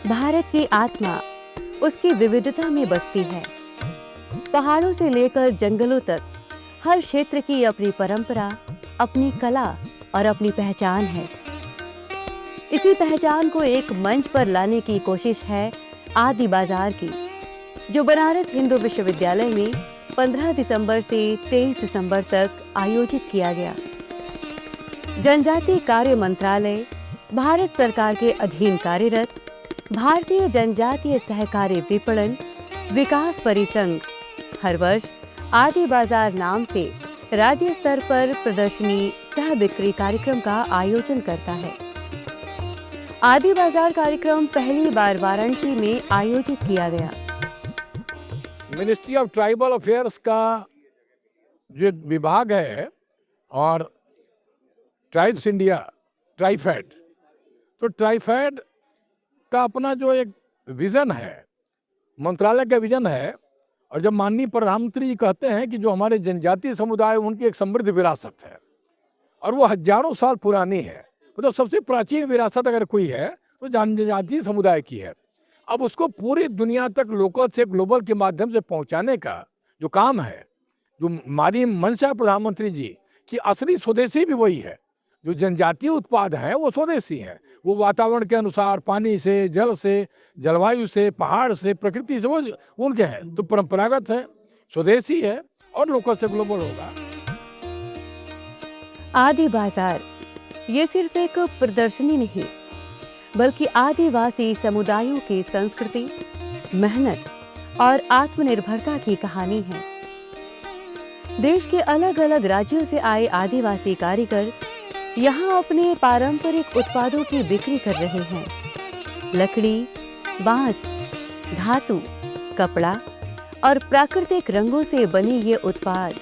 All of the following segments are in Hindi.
भारत की आत्मा उसकी विविधता में बसती है। पहाड़ों से लेकर जंगलों तक हर क्षेत्र की अपनी परंपरा, अपनी कला और अपनी पहचान है। इसी पहचान को एक मंच पर लाने की कोशिश है आदि बाजार की, जो बनारस हिंदू विश्वविद्यालय में 15 दिसंबर से 23 दिसंबर तक आयोजित किया गया। जनजातीय कार्य मंत्रालय, भारत सरकार के अधीन कार्यरत भारतीय जनजातीय सहकारी विपणन विकास परिसंघ हर वर्ष आदि बाजार नाम से राज्य स्तर पर प्रदर्शनी सह बिक्री कार्यक्रम का आयोजन करता है। आदि बाजार कार्यक्रम पहली बार वाराणसी में आयोजित किया गया। मिनिस्ट्री ऑफ ट्राइबल अफेयर्स का जो विभाग है और ट्राइब्स इंडिया, ट्राइफेड, तो ट्राइफेड का अपना जो एक विज़न है, मंत्रालय का विज़न है, और जब माननीय प्रधानमंत्री जी कहते हैं कि जो हमारे जनजातीय समुदाय उनकी एक समृद्ध विरासत है और वो हजारों साल पुरानी है, मतलब सबसे प्राचीन विरासत अगर कोई है तो जनजातीय समुदाय की है। अब उसको पूरी दुनिया तक लोकल से ग्लोबल के माध्यम से पहुंचाने का जो काम है, जो हमारी मंशा प्रधानमंत्री जी की असली स्वदेशी भी वही है। जो जनजातीय उत्पाद हैं वो स्वदेशी हैं, वो वातावरण के अनुसार पानी से, जल से, जलवायु से, पहाड़ से, प्रकृति से वो उनके हैं, तो परंपरागत है, स्वदेशी है और लोकल से ग्लोबल होगा। आदि बाजार ये सिर्फ एक प्रदर्शनी नहीं, बल्कि आदिवासी समुदायों की संस्कृति, मेहनत और आत्मनिर्भरता की कहानी है। देश के अलग अलग राज्यों से आए आदिवासी कारीगर यहाँ अपने पारंपरिक उत्पादों की बिक्री कर रहे हैं। लकड़ी, बांस, धातु, कपड़ा और प्राकृतिक रंगों से बने ये उत्पाद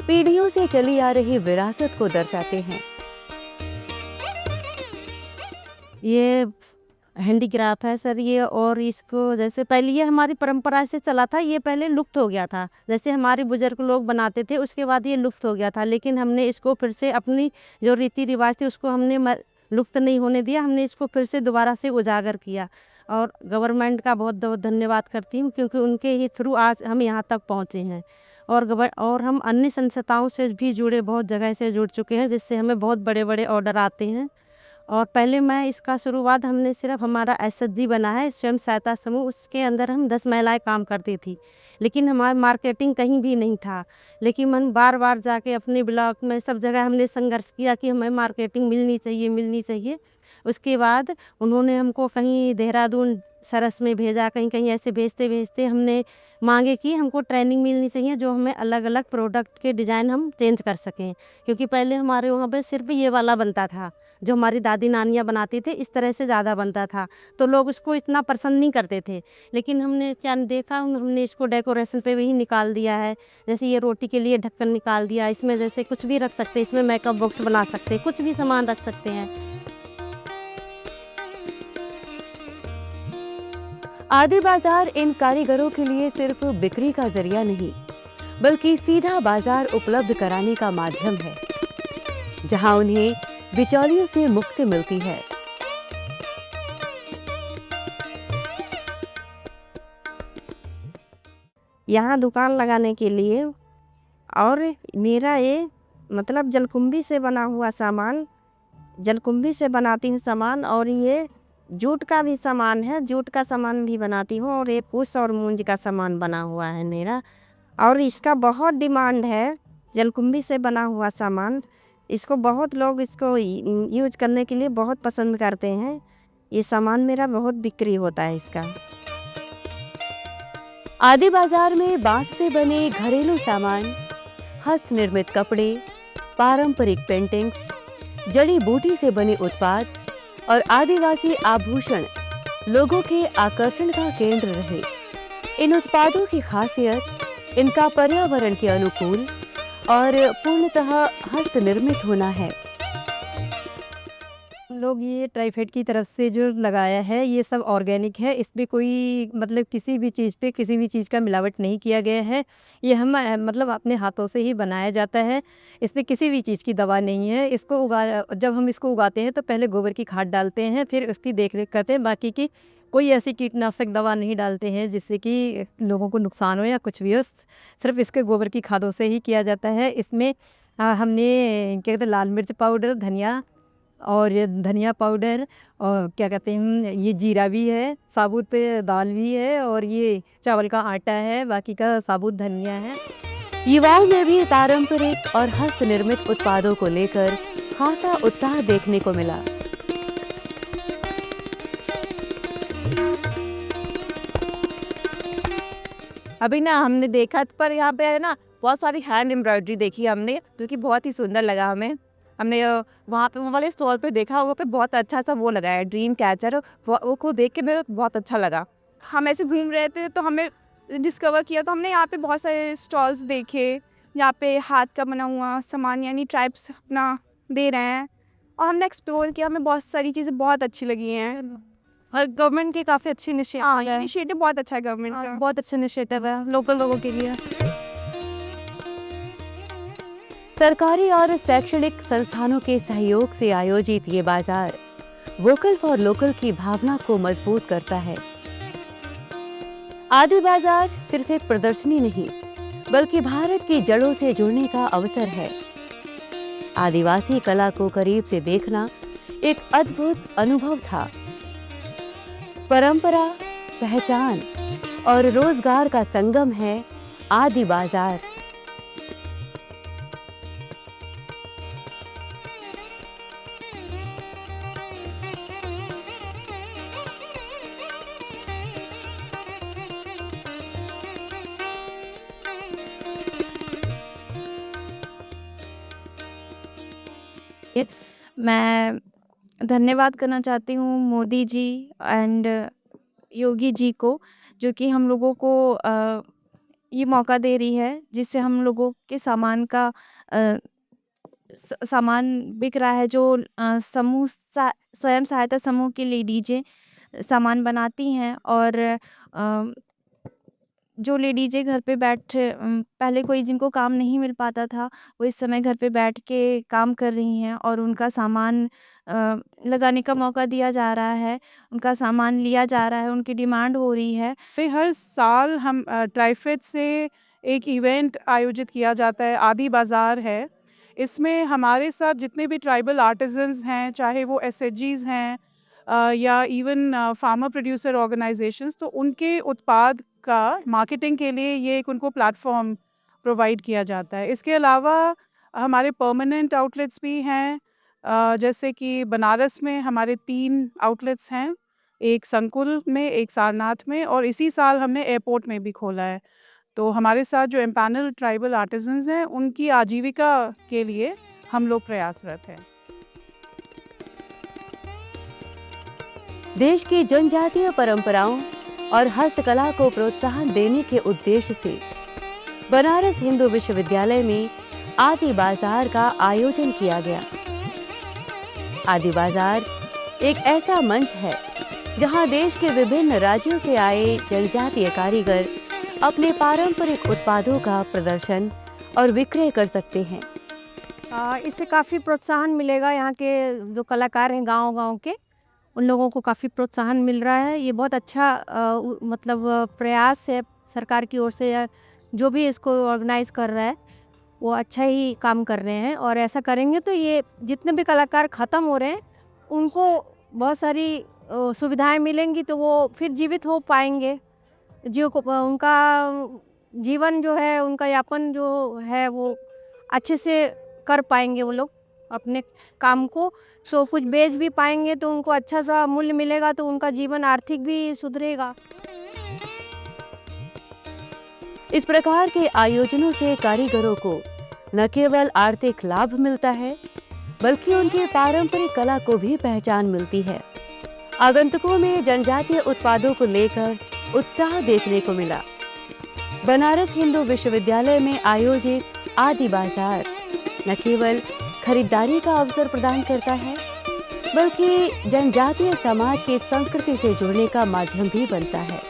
पीढ़ियों से चली आ रही विरासत को दर्शाते हैं। ये हैंडीक्राफ्ट है सर ये, और इसको जैसे पहले ये हमारी परंपरा से चला था, ये पहले लुप्त हो गया था। जैसे हमारे बुजुर्ग लोग बनाते थे, उसके बाद ये लुप्त हो गया था, लेकिन हमने इसको फिर से अपनी जो रीति रिवाज थी उसको हमने लुप्त नहीं होने दिया। हमने इसको फिर से दोबारा से उजागर किया और गवर्नमेंट का बहुत बहुत धन्यवाद करती हूँ, क्योंकि उनके ही थ्रू आज हम यहाँ तक पहुँचे हैं। और हम अन्य संस्थाओं से भी जुड़े, बहुत जगह से जुड़ चुके हैं, जिससे हमें बहुत बड़े बड़े ऑर्डर आते हैं। और पहले मैं इसका शुरुआत हमने सिर्फ हमारा एसएचजी बना है, स्वयं सहायता समूह, उसके अंदर हम 10 महिलाएं काम करती थी, लेकिन हमारा मार्केटिंग कहीं भी नहीं था। लेकिन हम बार बार जाके अपने ब्लॉक में सब जगह हमने संघर्ष किया कि हमें मार्केटिंग मिलनी चाहिए। उसके बाद उन्होंने हमको कहीं देहरादून, सरस में भेजा, कहीं कहीं ऐसे भेजते भेजते हमने मांगे कि हमको ट्रेनिंग मिलनी चाहिए, जो हमें अलग अलग प्रोडक्ट के डिज़ाइन हम चेंज कर सकें। क्योंकि पहले हमारे वहाँ पे सिर्फ ये वाला बनता था, जो हमारी दादी नानियाँ बनाती थे, इस तरह से ज़्यादा बनता था, तो लोग उसको इतना पसंद नहीं करते थे। लेकिन हमने क्या देखा, हमने इसको डेकोरेशन पे भी निकाल दिया है। जैसे ये रोटी के लिए ढक्कन निकाल दिया, इसमें जैसे कुछ भी रख सकते हैं, इसमें मेकअप बॉक्स बना सकते हैं, कुछ भी सामान रख सकते हैं। आदि बाजार इन कारीगरों के लिए सिर्फ बिक्री का जरिया नहीं, बल्कि सीधा बाजार उपलब्ध कराने का माध्यम है, जहां उन्हें बिचौलियों से मुक्ति मिलती है। यहाँ दुकान लगाने के लिए, और मेरा ये मतलब जलकुंभी से बना हुआ सामान, जलकुंभी से बनाती हूँ सामान, और ये जूट का भी सामान है, जूट का सामान भी बनाती हूँ, और ये पुष्प और मूंज का सामान बना हुआ है मेरा। और इसका बहुत डिमांड है, जलकुंभी से बना हुआ सामान, इसको बहुत लोग इसको यूज करने के लिए बहुत पसंद करते हैं। ये सामान मेरा बहुत बिक्री होता है इसका। आदि बाजार में बांस से बने घरेलू सामान, हस्त निर्मित कपड़े, पारंपरिक पेंटिंग्स, जड़ी बूटी से बने उत्पाद और आदिवासी आभूषण लोगों के आकर्षण का केंद्र रहे। इन उत्पादों की खासियत इनका पर्यावरण के अनुकूल और पूर्णतः हस्त निर्मित होना है। लोग ये ट्राइफेड की तरफ से जो लगाया है, ये सब ऑर्गेनिक है, इसमें कोई मतलब किसी भी चीज़ पे किसी भी चीज़ का मिलावट नहीं किया गया है। ये हम मतलब अपने हाथों से ही बनाया जाता है, इसमें किसी भी चीज़ की दवा नहीं है। इसको जब हम इसको उगाते हैं तो पहले गोबर की खाद डालते हैं, फिर उसकी देख रेख करते हैं, बाकी की कोई ऐसी कीटनाशक दवा नहीं डालते हैं जिससे कि लोगों को नुकसान हो या कुछ भी हो। सिर्फ इसके गोबर की खादों से ही किया जाता है। इसमें हमने क्या कहते हैं लाल मिर्च पाउडर, धनिया और ये धनिया पाउडर और क्या कहते हैं ये जीरा भी है, साबुत दाल भी है और ये चावल का आटा है, बाकी का साबुत धनिया है। युवाओं में भी पारंपरिक और हस्त निर्मित उत्पादों को लेकर खासा उत्साह देखने को मिला। अभी ना हमने देखा पर यहाँ पे है ना बहुत सारी हैंड एम्ब्रॉयडरी देखी हमने, जो कि बहुत ही सुंदर लगा हमें। हमने वहाँ पे वो वाले स्टॉल पे देखा, वहाँ पे बहुत अच्छा सा वो लगा है ड्रीम कैचर, वो को देख के मेरे बहुत अच्छा लगा। हम ऐसे घूम रहे थे तो हमें डिस्कवर किया, तो हमने यहाँ पे बहुत सारे स्टॉल्स देखे यहाँ पे हाथ का बना हुआ सामान यानी ट्राइब्स अपना दे रहे हैं, और हमने एक्सप्लोर किया। हमें बहुत सारी चीज़ें बहुत अच्छी लगी हैं और गवर्नमेंट की काफ़ी अच्छी इनिशिएटिव बहुत अच्छा है गवर्नमेंट का। बहुत अच्छा इनिशिएटिव है लोकल लोगों के लिए। सरकारी और शैक्षणिक संस्थानों के सहयोग से आयोजित ये बाजार वोकल फॉर लोकल की भावना को मजबूत करता है। आदि बाजार सिर्फ एक प्रदर्शनी नहीं, बल्कि भारत की जड़ों से जुड़ने का अवसर है। आदिवासी कला को करीब से देखना एक अद्भुत अनुभव था। परंपरा, पहचान और रोजगार का संगम है आदि बाजार। मैं धन्यवाद करना चाहती हूँ मोदी जी एंड योगी जी को, जो कि हम लोगों को ये मौका दे रही है, जिससे हम लोगों के सामान का सामान बिक रहा है। जो समूह स्वयं सहायता समूह की लेडीजें सामान बनाती हैं, और जो लेडीजें घर पे पहले कोई जिनको काम नहीं मिल पाता था, वो इस समय घर पे बैठ के काम कर रही हैं और उनका सामान लगाने का मौका दिया जा रहा है, उनका सामान लिया जा रहा है, उनकी डिमांड हो रही है। फिर हर साल हम ट्राइफेड से एक इवेंट आयोजित किया जाता है, आदि बाज़ार है। इसमें हमारे साथ जितने भी ट्राइबल आर्टिजन्स हैं, चाहे वो एसएचजीज हैं या इवन फार्मर प्रोड्यूसर ऑर्गेनाइजेशंस, तो उनके उत्पाद का मार्केटिंग के लिए ये एक उनको प्लेटफॉर्म प्रोवाइड किया जाता है। इसके अलावा हमारे परमानेंट आउटलेट्स भी हैं, जैसे कि बनारस में हमारे 3 आउटलेट्स हैं, एक संकुल में, एक सारनाथ में, और इसी साल हमने एयरपोर्ट में भी खोला है। तो हमारे साथ जो एम्पैनल ट्राइबल आर्टिजन्स हैं, उनकी आजीविका के लिए हम लोग प्रयासरत हैं। देश की जनजातीय परंपराओं और हस्तकला को प्रोत्साहन देने के उद्देश्य से बनारस हिंदू विश्वविद्यालय में आदि बाजार का आयोजन किया गया। आदि बाजार एक ऐसा मंच है जहां देश के विभिन्न राज्यों से आए जनजातीय कारीगर अपने पारंपरिक उत्पादों का प्रदर्शन और विक्रय कर सकते हैं। इससे काफ़ी प्रोत्साहन मिलेगा। यहाँ के जो कलाकार हैं गांव-गांव के, उन लोगों को काफ़ी प्रोत्साहन मिल रहा है। ये बहुत अच्छा मतलब प्रयास है सरकार की ओर से, या जो भी इसको ऑर्गेनाइज़ कर रहा है वो अच्छा ही काम कर रहे हैं। और ऐसा करेंगे तो ये जितने भी कलाकार ख़त्म हो रहे हैं उनको बहुत सारी सुविधाएं मिलेंगी, तो वो फिर जीवित हो पाएंगे। जो उनका जीवन जो है, उनका यापन जो है वो अच्छे से कर पाएंगे वो लोग अपने काम को। सो कुछ बेच भी पाएंगे तो उनको अच्छा सा मूल्य मिलेगा, तो उनका जीवन आर्थिक भी सुधरेगा। इस प्रकार के आयोजनों से कारीगरों को न केवल आर्थिक लाभ मिलता है, बल्कि उनकी पारंपरिक कला को भी पहचान मिलती है। आगंतुकों में जनजातीय उत्पादों को लेकर उत्साह देखने को मिला। बनारस हिंदू विश्वविद्यालय में आयोजित आदि बाजार न केवल खरीदारी का अवसर प्रदान करता है, बल्कि जनजातीय समाज की संस्कृति से जुड़ने का माध्यम भी बनता है।